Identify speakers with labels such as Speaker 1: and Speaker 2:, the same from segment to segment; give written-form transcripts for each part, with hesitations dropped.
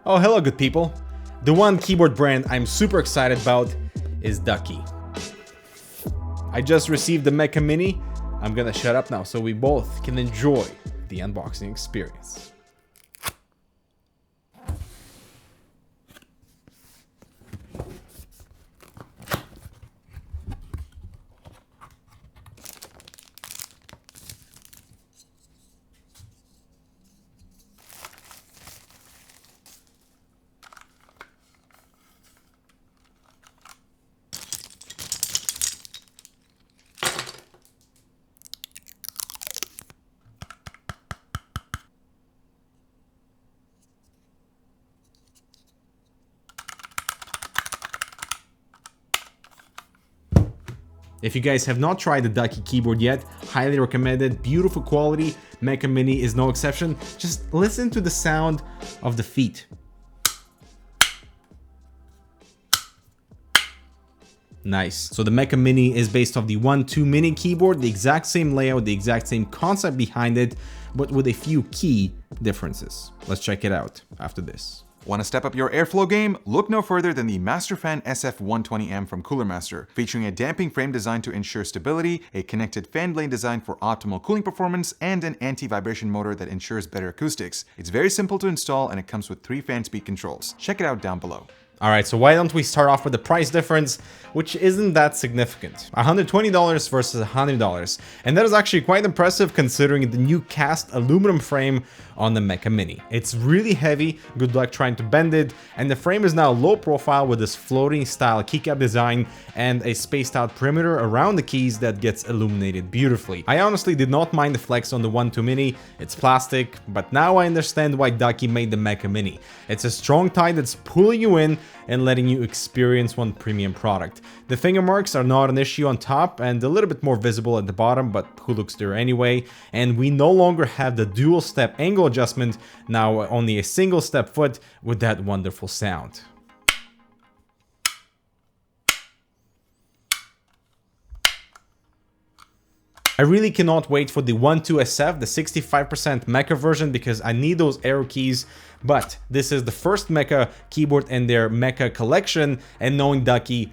Speaker 1: Oh, hello good people. The one keyboard brand I'm super excited about is Ducky. I just received the Mecha Mini. I'm gonna shut up now so we both can enjoy the unboxing experience. If you guys have not tried the Ducky keyboard yet, highly recommended, beautiful quality, Mecha Mini is no exception. Just listen to the sound of the feet. Nice. So the Mecha Mini is based off the One 2 Mini keyboard, the exact same layout, the exact same concept behind it, but with a few key differences. Let's check it out after this.
Speaker 2: Want to step up your airflow game? Look no further than the Masterfan SF120M from Cooler Master, featuring a damping frame designed to ensure stability, a connected fan blade designed for optimal cooling performance, and an anti-vibration motor that ensures better acoustics. It's very simple to install and it comes with 3 fan speed controls. Check it out down below.
Speaker 1: Alright, so why don't we start off with the price difference, which isn't that significant. $120 versus $100, and that is actually quite impressive considering the new cast aluminum frame on the Mecha Mini. It's really heavy, good luck trying to bend it, and the frame is now low profile with this floating style keycap design and a spaced out perimeter around the keys that gets illuminated beautifully. I honestly did not mind the flex on the One 2 Mini, it's plastic, but now I understand why Ducky made the Mecha Mini. It's a strong tie that's pulling you in and letting you experience one premium product. The finger marks are not an issue on top and a little bit more visible at the bottom, but who looks there anyway? And we no longer have the dual step angle adjustment, now only a single step foot with that wonderful sound. I really cannot wait for the One 2 SF, the 65% Mecha version, because I need those arrow keys, but this is the first Mecha keyboard in their Mecha collection, and knowing Ducky,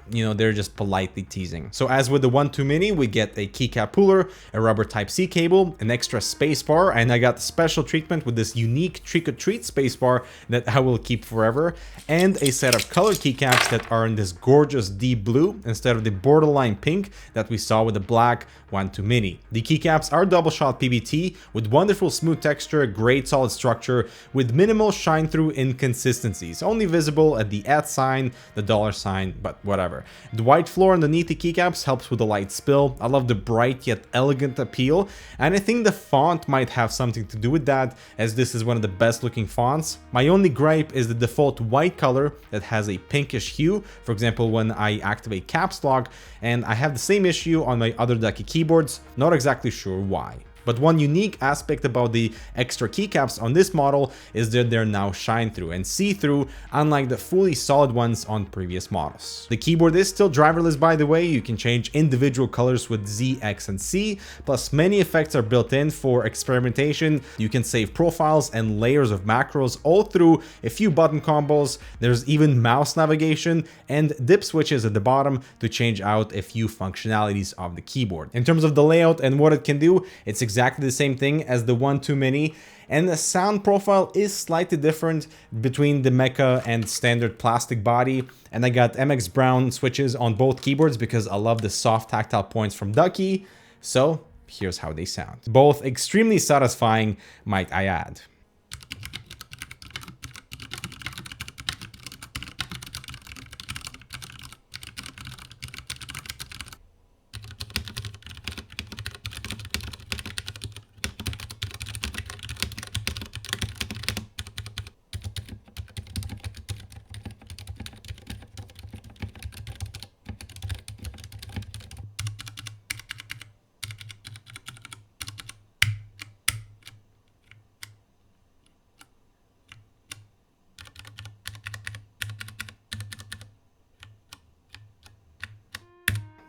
Speaker 1: you know, they're just politely teasing. So as with the One 2 Mini, we get a keycap puller, a rubber Type-C cable, an extra spacebar, and I got the special treatment with this unique trick-or-treat spacebar that I will keep forever, and a set of color keycaps that are in this gorgeous deep blue instead of the borderline pink that we saw with the black One 2 Mini. The keycaps are double shot PBT with wonderful smooth texture, great solid structure, with minimal shine through inconsistencies, only visible at the @ sign, the $sign, but whatever. The white floor underneath the keycaps helps with the light spill. I love the bright yet elegant appeal, and I think the font might have something to do with that, as this is one of the best looking fonts. My only gripe is the default white color that has a pinkish hue, for example when I activate caps lock, and I have the same issue on my other Ducky keyboards, not exactly sure why. But one unique aspect about the extra keycaps on this model is that they're now shine-through and see-through, unlike the fully solid ones on previous models. The keyboard is still driverless, by the way. You can change individual colors with Z, X, and C, plus many effects are built in for experimentation. You can save profiles and layers of macros all through a few button combos. There's even mouse navigation and dip switches at the bottom to change out a few functionalities of the keyboard. In terms of the layout and what it can do, it's exactly the same thing as the One 2 Mini, and the sound profile is slightly different between the Mecha and standard plastic body. And I got MX Brown switches on both keyboards because I love the soft tactile points from Ducky. So here's how they sound. Both extremely satisfying, might I add.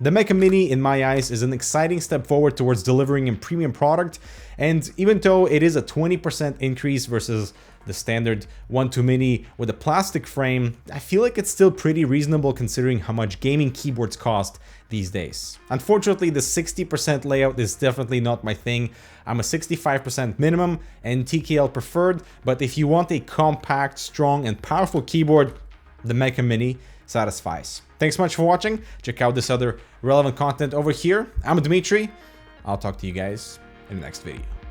Speaker 1: The Mecha Mini, in my eyes, is an exciting step forward towards delivering a premium product, and even though it is a 20% increase versus the standard 1-2 Mini with a plastic frame, I feel like it's still pretty reasonable considering how much gaming keyboards cost these days. Unfortunately, the 60% layout is definitely not my thing. I'm a 65% minimum and TKL preferred, but if you want a compact, strong, and powerful keyboard, the Mecha Mini satisfies. Thanks so much for watching. Check out this other relevant content over here. I'm Dmitry. I'll talk to you guys in the next video.